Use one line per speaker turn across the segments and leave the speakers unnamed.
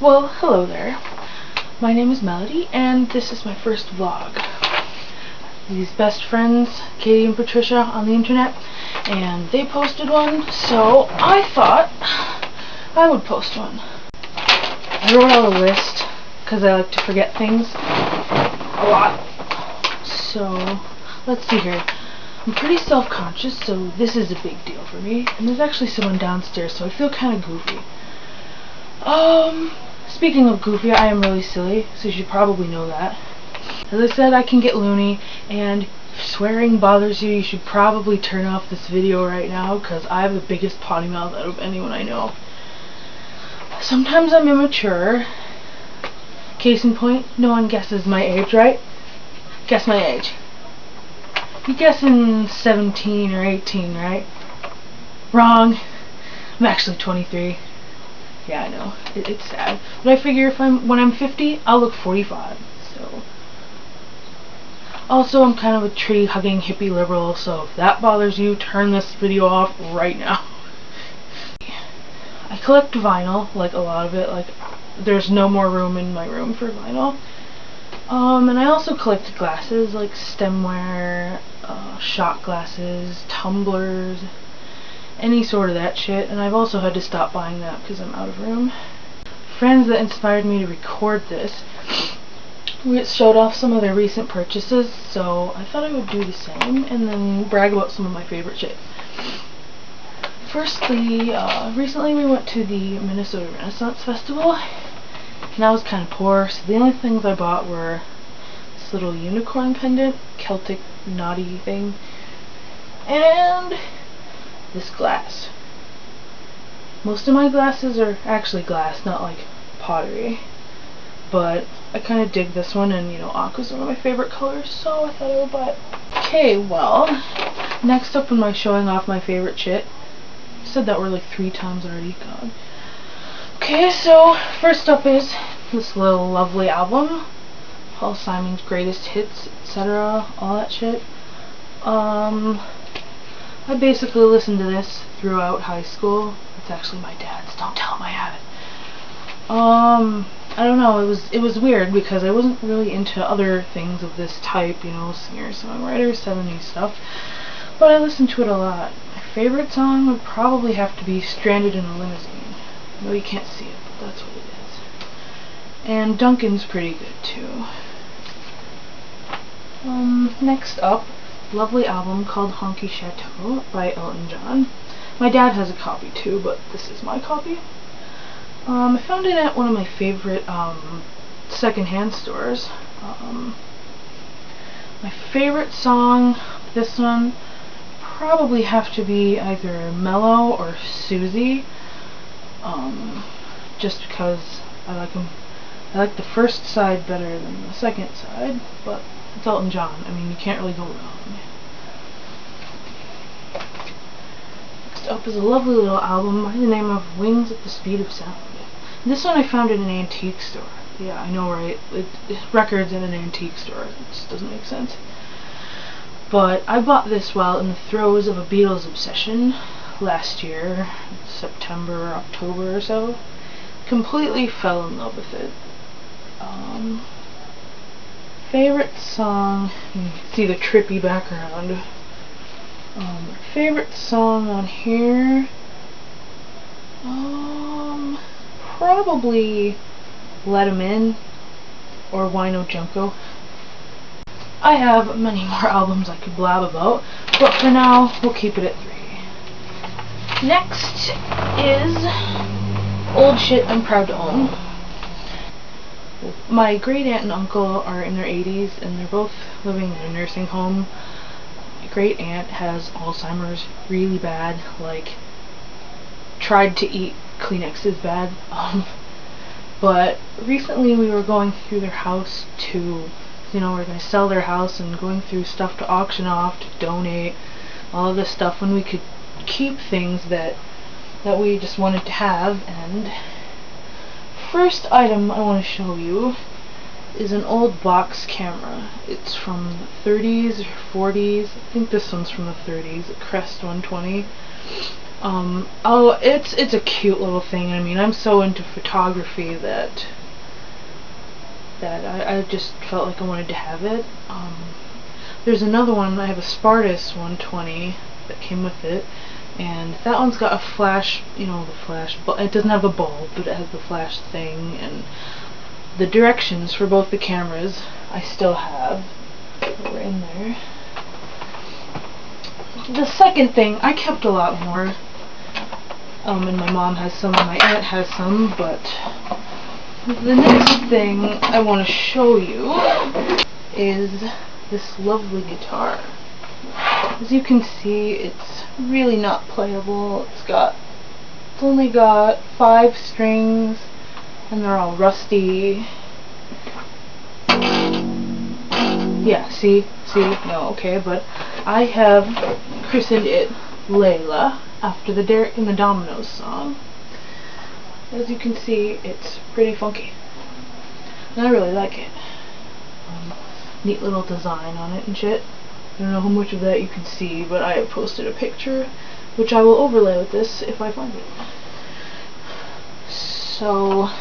Well, hello there. My name is Melody, and this is my first vlog. These best friends, Katie and Patricia, on the internet, and they posted one, so I thought I would post one. I wrote out a list, because I like to forget things a lot. So, let's see here. I'm pretty self-conscious, so this is a big deal for me. And there's actually someone downstairs, so I feel kind of goofy. Speaking of goofy, I am really silly, so you should probably know that. As I said, I can get loony, and if swearing bothers you, you should probably turn off this video right now, because I have the biggest potty mouth out of anyone I know. Sometimes I'm immature. Case in point, no one guesses my age, right? Guess my age. You're guessing 17 or 18, right? Wrong. I'm actually 23. Yeah, I know. It's sad. But I figure when I'm 50, I'll look 45. So. Also, I'm kind of a tree-hugging hippie liberal, so if that bothers you, turn this video off right now. I collect vinyl, like a lot of it. Like, there's no more room in my room for vinyl. And I also collect glasses, like stemware, shot glasses, tumblers, any sort of that shit, and I've also had to stop buying that because I'm out of room. Friends that inspired me to record this showed off some of their recent purchases, so I thought I would do the same and then brag about some of my favorite shit. Firstly, recently we went to the Minnesota Renaissance Festival, and I was kind of poor, so the only things I bought were this little unicorn pendant, Celtic naughty thing, and this glass. Most of my glasses are actually glass, not like pottery, but I kind of dig this one, and you know, aqua's one of my favorite colors, so I thought I would buy it. Okay, well, next up in my showing off my favorite shit, I said that word like 3 times already, god. Okay, so first up is this little lovely album, Paul Simon's Greatest Hits, etc., all that shit. I basically listened to this throughout high school. It's actually my dad's, don't tell him I have it. I don't know, it was weird because I wasn't really into other things of this type, you know, singer-songwriter, 70s stuff, but I listened to it a lot. My favorite song would probably have to be Stranded in a Limousine. I know you can't see it, but that's what it is. And Duncan's pretty good too. Next up, lovely album called Honky Chateau by Elton John. My dad has a copy too, but this is my copy. I found it at one of my favorite secondhand stores. My favorite song, this one, probably have to be either Mellow or Susie. Just because I like them. I like the first side better than the second side, but it's Elton John. I mean, you can't really go wrong. Next up is a lovely little album by the name of Wings at the Speed of Sound. This one I found in an antique store. Yeah, I know, right? Records in an antique store. It just doesn't make sense. But I bought this while in the throes of a Beatles obsession last year, September, October or so. Completely fell in love with it. Favorite song, you can see the trippy background. Favorite song on here, probably Let 'Em In or Wino Junko. I have many more albums I could blab about, but for now we'll keep it at 3. Next is old shit I'm proud to own. My great aunt and uncle are in their 80s and they're both living in a nursing home. My great aunt has Alzheimer's really bad, like tried to eat Kleenexes bad. But recently we were going through their house to, you know, we're going to sell their house and going through stuff to auction off, to donate, all of this stuff when we could keep things that we just wanted to have. And first item I want to show you is an old box camera. It's from the 30s or 40s. I think this one's from the 30s, a Crest 120. Oh, it's a cute little thing. I mean, I'm so into photography that I just felt like I wanted to have it. There's another one. I have a Spartus 120 that came with it, and that one's got a flash, you know, the flash, but it doesn't have a bulb, but it has the flash thing, and the directions for both the cameras I still have. We're in there. The second thing, I kept a lot more, and my mom has some and my aunt has some, but the next thing I want to show you is this lovely guitar. As you can see, it's really not playable. It's only got 5 strings, and they're all rusty. Yeah, see, no, okay, but I have christened it Layla after the Derek and the Dominoes song. As you can see, it's pretty funky, and I really like it. Neat little design on it and shit. I don't know how much of that you can see, but I have posted a picture, which I will overlay with this if I find it. So,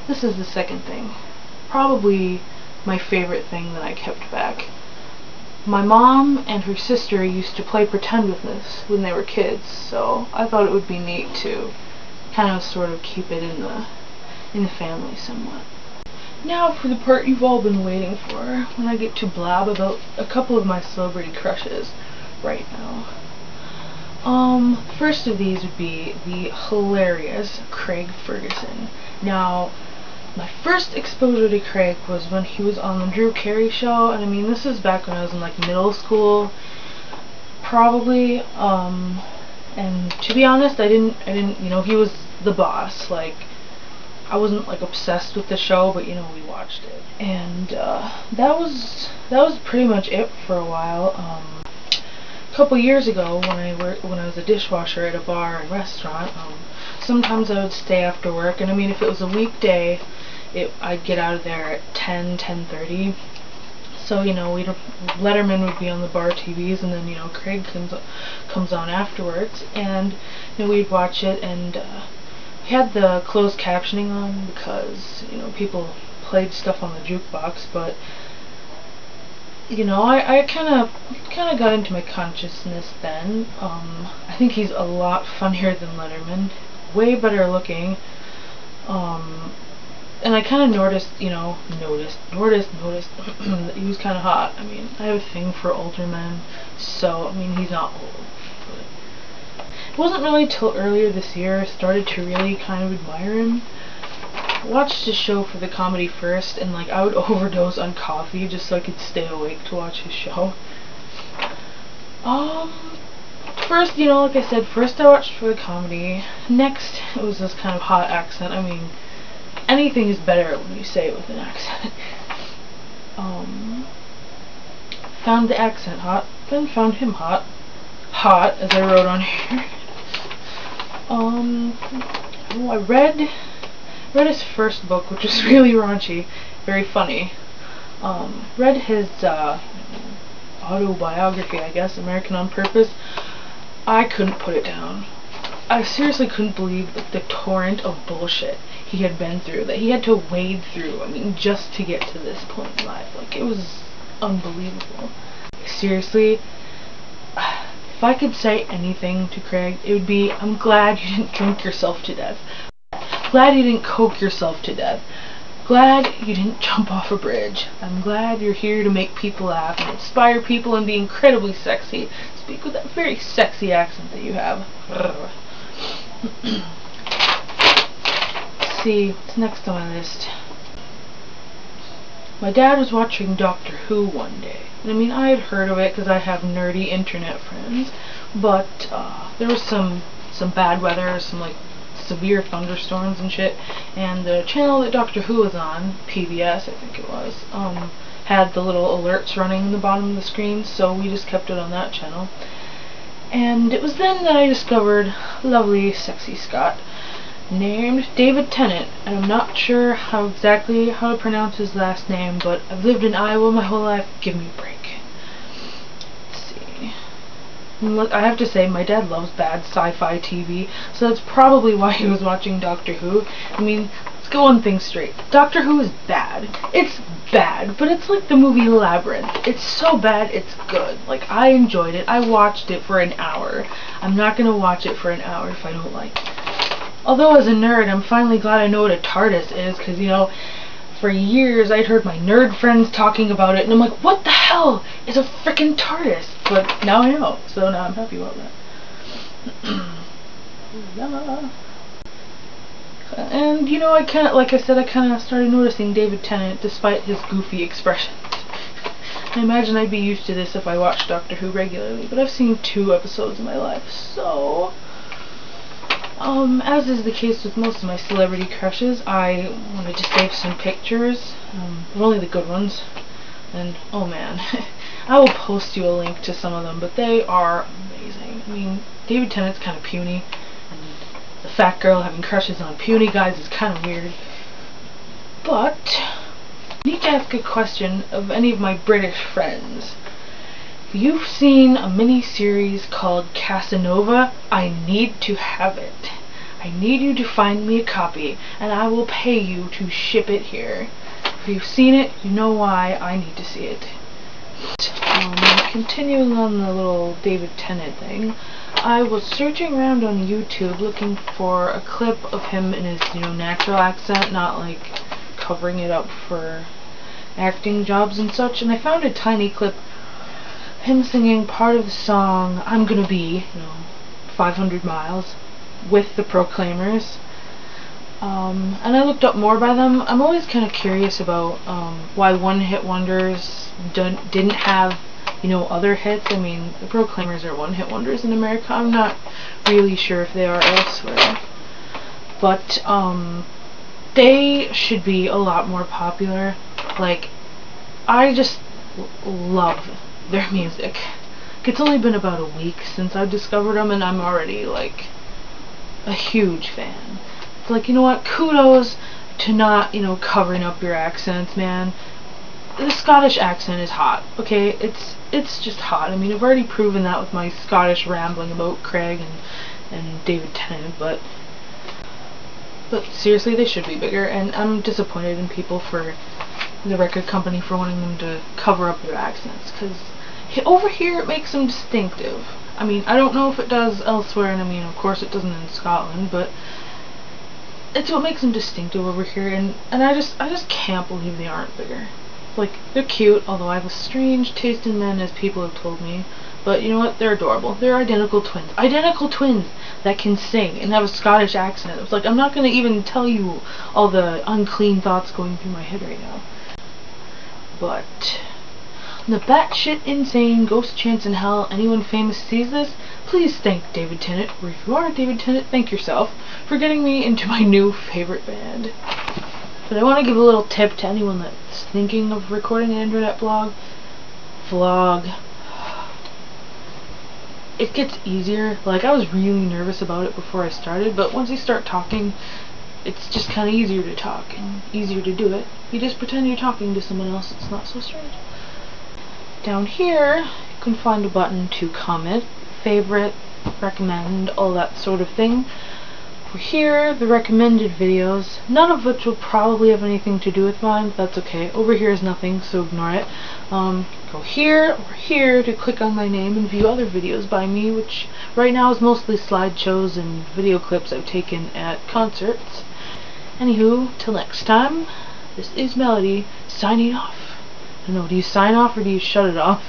this is the second thing. Probably my favorite thing that I kept back. My mom and her sister used to play pretend with this when they were kids, so I thought it would be neat to kind of sort of keep it in the family somewhat. Now for the part you've all been waiting for, when I get to blab about a couple of my celebrity crushes right now. First of these would be the hilarious Craig Ferguson. Now, my first exposure to Craig was when he was on the Drew Carey show, and I mean, this is back when I was in like middle school, probably, and to be honest, I didn't, you know, he was the boss. Like, I wasn't like obsessed with the show, but you know, we watched it, and that was pretty much it for a while. A couple years ago, when I was a dishwasher at a bar and restaurant, sometimes I would stay after work, and I mean, if it was a weekday, I'd get out of there at 10:30. So, you know, Letterman would be on the bar TVs, and then, you know, Craig comes on afterwards, and you know, we'd watch it, and we had the closed captioning on because, you know, people played stuff on the jukebox, but you know, I kind of got into my consciousness then. I think he's a lot funnier than Letterman, way better looking, and I kind of noticed that he was kind of hot. I mean, I have a thing for older men, so, I mean, he's not old, but it wasn't really till earlier this year I started to really kind of admire him. I watched his show for the comedy first, and like, I would overdose on coffee just so I could stay awake to watch his show. First, you know, like I said, first I watched for the comedy. Next, it was this kind of hot accent. I mean, anything is better when you say it with an accent. Found the accent hot, then found him hot, as I wrote on here. I read his first book, which was really raunchy, very funny. Read his autobiography, I guess, American on Purpose. I couldn't put it down. I seriously couldn't believe the torrent of bullshit he had been through, that he had to wade through, I mean, just to get to this point in life. Like, it was unbelievable. Seriously, if I could say anything to Craig, it would be, I'm glad you didn't drink yourself to death. Glad you didn't coke yourself to death. Glad you didn't jump off a bridge. I'm glad you're here to make people laugh and inspire people and be incredibly sexy. Speak with that very sexy accent that you have. See, what's next on my list? My dad was watching Doctor Who one day. And I mean, I had heard of it because I have nerdy internet friends, but there was some bad weather, some like severe thunderstorms and shit, and the channel that Doctor Who was on, PBS I think it was, had the little alerts running in the bottom of the screen, so we just kept it on that channel. And it was then that I discovered lovely sexy Scott named David Tennant, and I'm not sure exactly how to pronounce his last name, but I've lived in Iowa my whole life, give me a break. Let's see. And look, I have to say, my dad loves bad sci-fi TV, so that's probably why he was watching Doctor Who. I mean, let's go one thing straight. Doctor Who is bad. It's bad, but it's like the movie Labyrinth. It's so bad, it's good. Like, I enjoyed it. I watched it for an hour. I'm not gonna watch it for an hour if I don't like it. Although, as a nerd, I'm finally glad I know what a TARDIS is, because, you know, for years I'd heard my nerd friends talking about it, and I'm like, what the hell is a frickin' TARDIS? But now I know, so now I'm happy about that. Yeah. And, you know, I kind of, like I said, I kind of started noticing David Tennant despite his goofy expressions. I imagine I'd be used to this if I watched Doctor Who regularly, but I've seen 2 episodes in my life, so... as is the case with most of my celebrity crushes, I wanted to save some pictures, but only the good ones. And, oh man, I will post you a link to some of them, but they are amazing. I mean, David Tennant's kind of puny, and the fat girl having crushes on puny guys is kind of weird. But, I need to ask a question of any of my British friends. If you've seen a mini-series called Casanova, I need to have it. I need you to find me a copy, and I will pay you to ship it here. If you've seen it, you know why I need to see it. Continuing on the little David Tennant thing, I was searching around on YouTube looking for a clip of him in his, you know, natural accent, not like covering it up for acting jobs and such, and I found a tiny clip of him singing part of the song I'm Gonna Be, you know, 500 Miles, with the Proclaimers. And I looked up more by them. I'm always kind of curious about why one-hit wonders didn't have, you know, other hits. I mean, the Proclaimers are one-hit wonders in America. I'm not really sure if they are elsewhere. But, they should be a lot more popular. Like, I just love their music. It's only been about a week since I've discovered them, and I'm already, like, a huge fan. It's like, you know what, kudos to not, you know, covering up your accents, man. The Scottish accent is hot, okay? It's just hot. I mean, I've already proven that with my Scottish rambling about Craig and David Tennant, but seriously, they should be bigger, and I'm disappointed in people for the record company for wanting them to cover up their accents, because over here it makes them distinctive. I mean, I don't know if it does elsewhere, and I mean, of course it doesn't in Scotland, but it's what makes them distinctive over here, and I just can't believe they aren't bigger. Like, they're cute, although I have a strange taste in men, as people have told me, but you know what, they're adorable. They're identical twins that can sing and have a Scottish accent. It's like, I'm not going to even tell you all the unclean thoughts going through my head right now. But the batshit insane ghost chance in hell, anyone famous sees this, please thank David Tennant, or if you are David Tennant, thank yourself for getting me into my new favorite band. But I want to give a little tip to anyone that's thinking of recording an internet vlog. It gets easier. Like, I was really nervous about it before I started, but once you start talking, it's just kind of easier to talk and easier to do it. You just pretend you're talking to someone else. It's not so strange. Down here, you can find a button to comment, favorite, recommend, all that sort of thing. Over here, the recommended videos, none of which will probably have anything to do with mine, but that's okay. Over here is nothing, so ignore it. Go here or here to click on my name and view other videos by me, which right now is mostly slideshows and video clips I've taken at concerts. Anywho, till next time, this is Melody, signing off. I don't know, do you sign off or do you shut it off?